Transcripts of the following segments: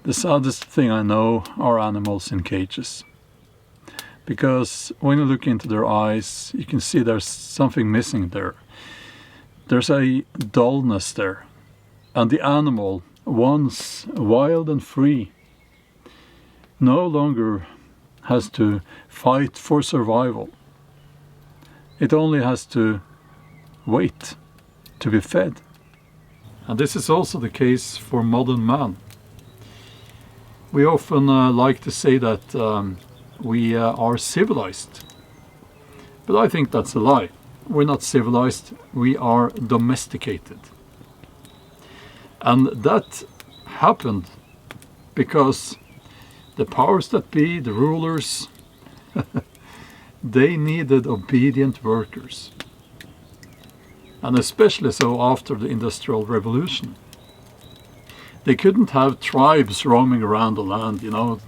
The saddest thing I know are animals in cages. Because when you look into their eyes, you can see there's something missing there. There's a dullness there. And the animal, once wild and free, no longer has to fight for survival. It only has to wait to be fed. And this is also the case for modern man. We often like to say that we are civilized. But I think that's a lie. We're not civilized, we are domesticated. And that happened because the powers that be, the rulers, they needed obedient workers. And especially so after the Industrial Revolution. They couldn't have tribes roaming around the land, you know,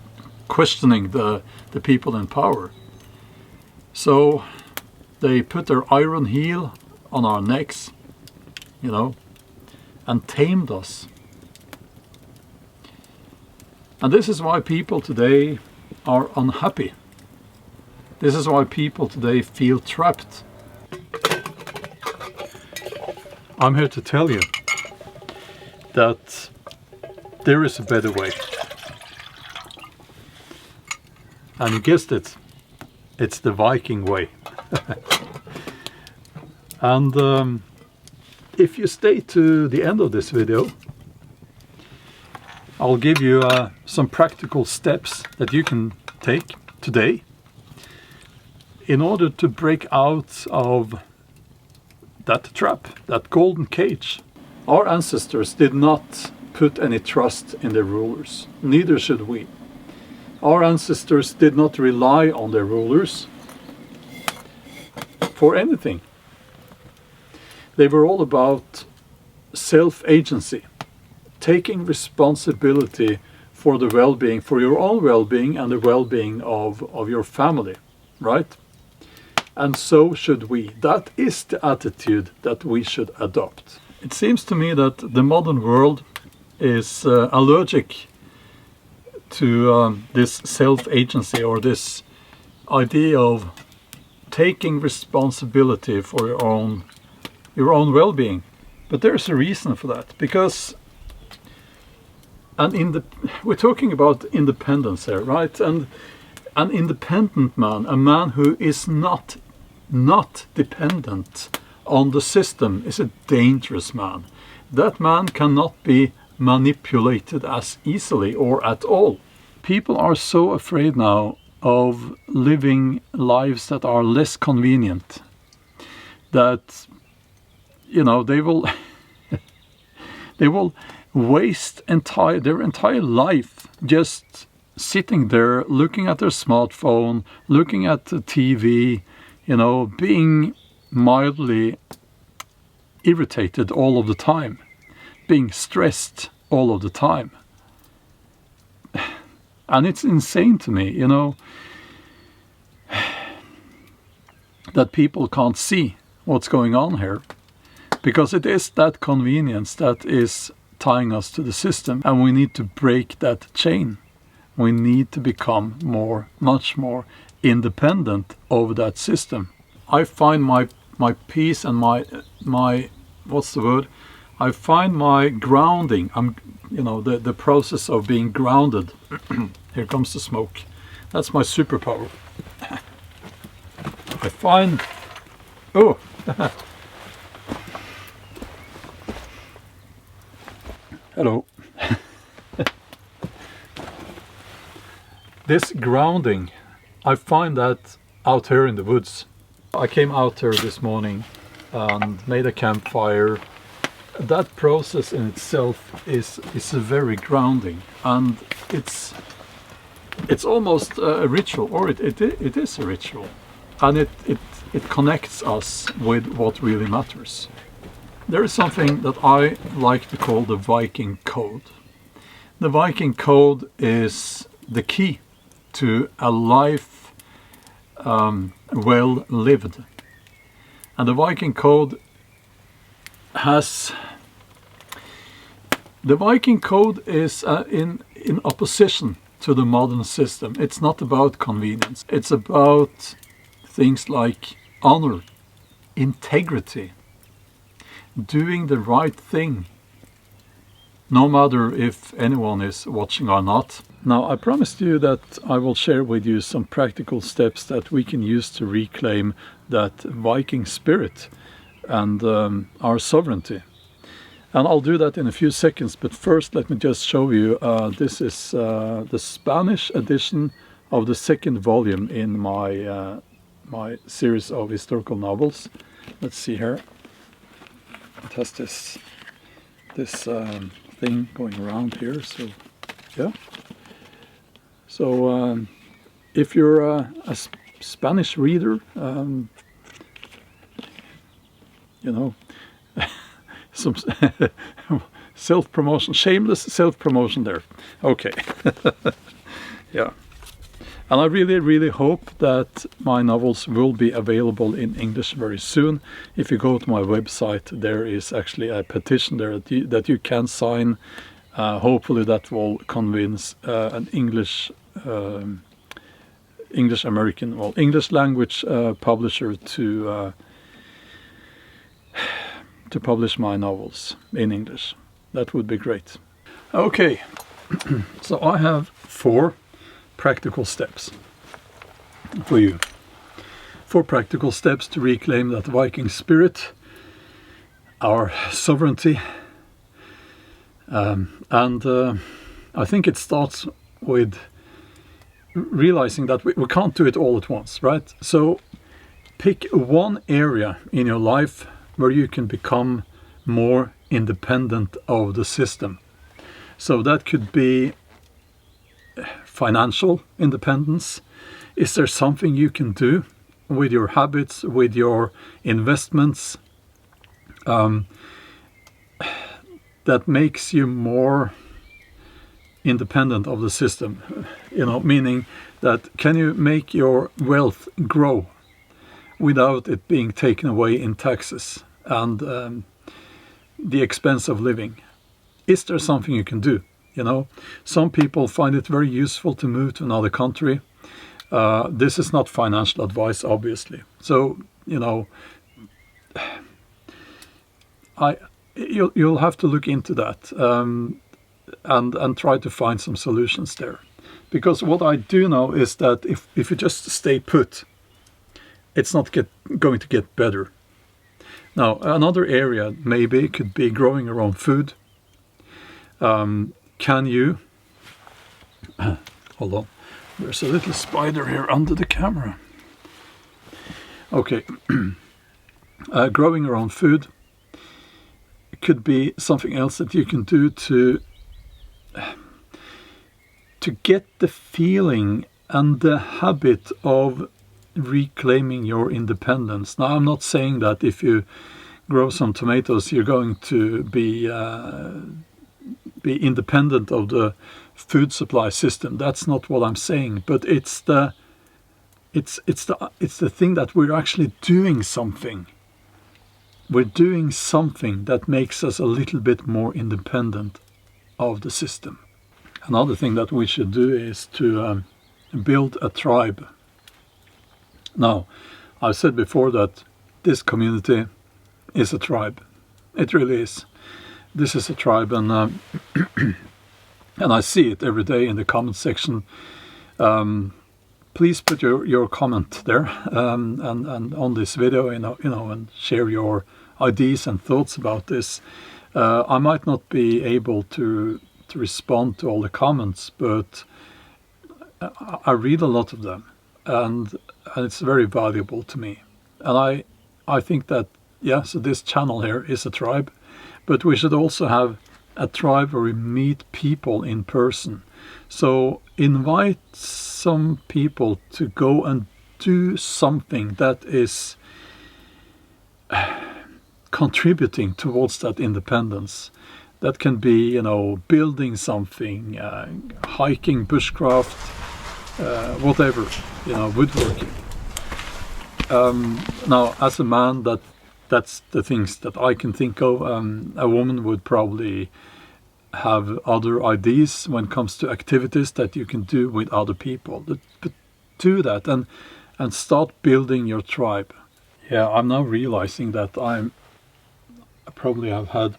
questioning the people in power. So they put their iron heel on our necks, you know, and tamed us. And this is why people today are unhappy. This is why people today feel trapped. I'm here to tell you that there is a better way. And you guessed it, it's the Viking way. And if you stay to the end of this video, I'll give you some practical steps that you can take today in order to break out of that trap, that golden cage. Our ancestors did not put any trust in their rulers, neither should we. Our ancestors did not rely on their rulers for anything. They were all about self-agency, taking responsibility for the well-being, for your own well-being and the well-being of your family, right? And so should we. That is the attitude that we should adopt. It seems to me that the modern world is allergic to this self-agency, or this idea of taking responsibility for your own well-being. But there's a reason for that, because we're talking about independence here, right? And an independent man, a man who is not dependent on the system, is a dangerous man. That man cannot be manipulated as easily or at all. People are so afraid now of living lives that are less convenient that, you know, they will waste their entire life just sitting there looking at their smartphone, looking at the TV, you know, being mildly irritated all of the time, being stressed all of the time. And it's insane to me, you know, that people can't see what's going on here, because it is that convenience that is tying us to the system, and we need to break that chain. We need to become much more independent of that system. I find my peace and my what's the word? I find my grounding. You know, the process of being grounded. Here comes the smoke. That's my superpower. I find. Oh. Hello. This grounding, I find that out here in the woods. I came out here this morning and made a campfire. That process in itself is very grounding, and it's almost a ritual, or it is a ritual, and it connects us with what really matters. There is something that I like to call the Viking Code. The Viking Code is the key to a life well lived. And the Viking Code has The Viking code is in opposition to the modern system. It's not about convenience. It's about things like honor, integrity, doing the right thing, no matter if anyone is watching or not. Now, I promised you that I will share with you some practical steps that we can use to reclaim that Viking spirit and our sovereignty. And I'll do that in a few seconds, but first let me just show you, this is the Spanish edition of the second volume in my my series of historical novels. Let's see here. It has this thing going around here, so yeah. So if you're a Spanish reader, you know, some self-promotion, shameless self-promotion there. Okay. Yeah. And I really hope that my novels will be available in English very soon. If you go to my website, there is actually a petition there that you can sign. Hopefully that will convince an English American, well, English language publisher to publish my novels in English. That would be great. Okay, so I have 4 practical steps for you. 4 practical steps to reclaim that Viking spirit, our sovereignty, and I think it starts with realizing that we can't do it all at once, right? So pick one area in your life where you can become more independent of the system. So that could be financial independence. Is there something you can do with your habits, with your investments, that makes you more independent of the system? You know, meaning that can you make your wealth grow without it being taken away in taxes and the expense of living? Is there something you can do? You know, some people find it very useful to move to another country. This is not financial advice, obviously. So, you know, you'll have to look into that and try to find some solutions there. Because what I do know is that if you just stay put, it's not going to get better. Now, another area maybe could be growing your own food. Can you... Hold on. There's a little spider here under the camera. Okay. Growing your own food could be something else that you can do to get the feeling and the habit of reclaiming your independence. Now, I'm not saying that if you grow some tomatoes, you're going to be independent of the food supply system. That's not what I'm saying. But it's the thing that we're actually doing something. We're doing something that makes us a little bit more independent of the system. Another thing that we should do is to build a tribe. Now, I've said before that this community is a tribe. It really is. This is a tribe, and and I see it every day in the comment section. Please put your comment there and on this video, you know, and share your ideas and thoughts about this. I might not be able to respond to all the comments, but I read a lot of them, and it's very valuable to me. And I think that, yeah, so this channel here is a tribe, but we should also have a tribe where we meet people in person. So invite some people to go and do something that is contributing towards that independence. That can be, you know, building something, hiking, bushcraft, whatever, you know, woodworking. Now, as a man, that's the things that I can think of. A woman would probably have other ideas when it comes to activities that you can do with other people. But do that and start building your tribe. Yeah, I'm now realizing that I probably have had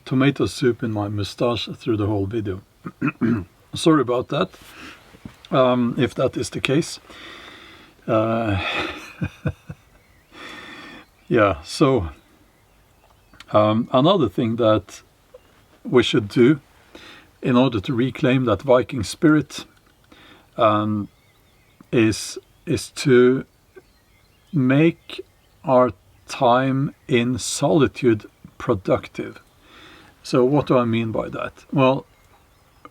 tomato soup in my mustache through the whole video. Sorry about that, if that is the case. Yeah, so another thing that we should do in order to reclaim that Viking spirit is to make our time in solitude productive. So what do I mean by that? Well,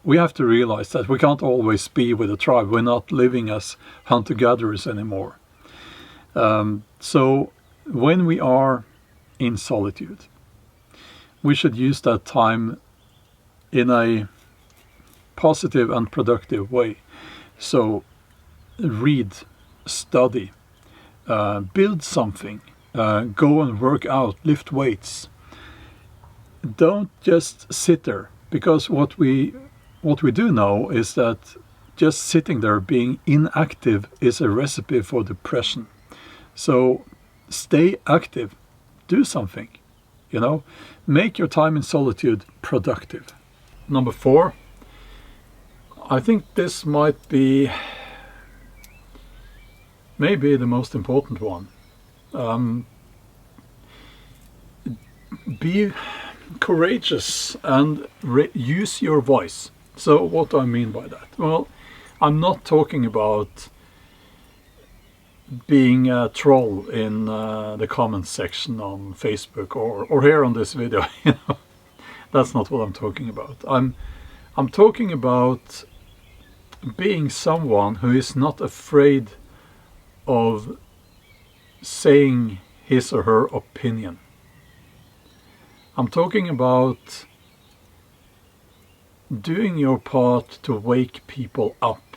we have to realize that we can't always be with a tribe. We're not living as hunter-gatherers anymore. So when we are in solitude, we should use that time in a positive and productive way. So read, study, build something, go and work out, lift weights. Don't just sit there, because what we do know is that just sitting there being inactive is a recipe for depression. So stay active, do something, make your time in solitude productive. Number 4, I think this might be maybe the most important one. Be courageous and use your voice. So what do I mean by that? Well, I'm not talking about being a troll in the comments section on Facebook or here on this video. That's not what I'm talking about. I'm talking about being someone who is not afraid of saying his or her opinion. I'm talking about doing your part to wake people up.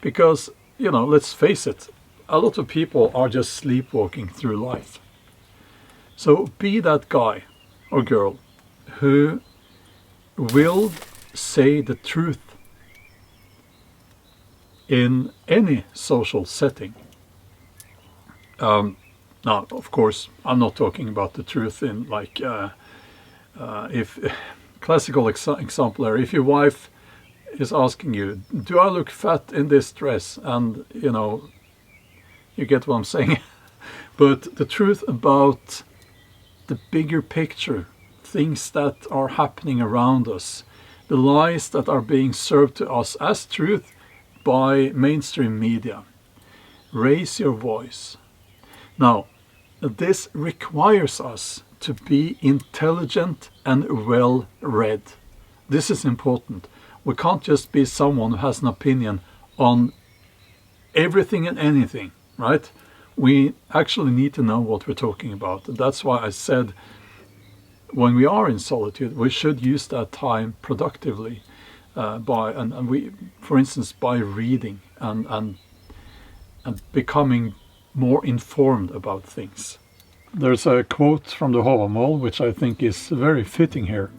Because, let's face it, a lot of people are just sleepwalking through life. So be that guy or girl who will say the truth in any social setting. Now, of course, I'm not talking about the truth in if classical example, if your wife is asking you, do I look fat in this dress? And, you get what I'm saying. But the truth about the bigger picture, things that are happening around us, the lies that are being served to us as truth by mainstream media. Raise your voice. Now, this requires us to be intelligent and well-read. This is important. We can't just be someone who has an opinion on everything and anything, right? We actually need to know what we're talking about. That's why I said when we are in solitude, we should use that time productively for instance, by reading and becoming more informed about things. There's a quote from the Hávamál which I think is very fitting here.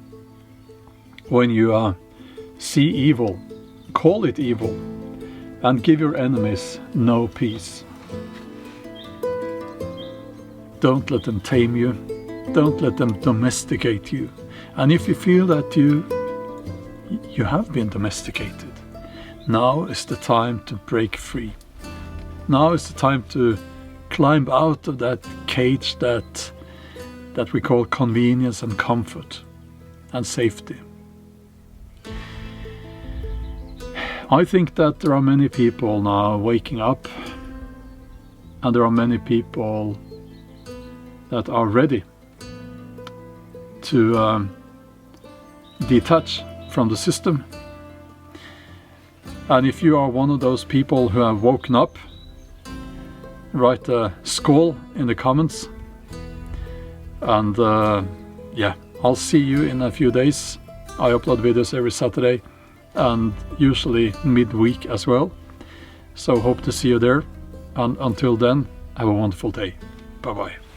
When you see evil, call it evil, and give your enemies no peace. Don't let them tame you. Don't let them domesticate you. And if you feel that you have been domesticated, now is the time to break free. Now is the time to climb out of that cage that we call convenience and comfort and safety. I think that there are many people now waking up, and there are many people that are ready to detach from the system. And if you are one of those people who have woken up, write a skull in the comments. And yeah, I'll see you in a few days. I upload videos every Saturday and usually midweek as well. So hope to see you there. And until then, have a wonderful day. Bye bye.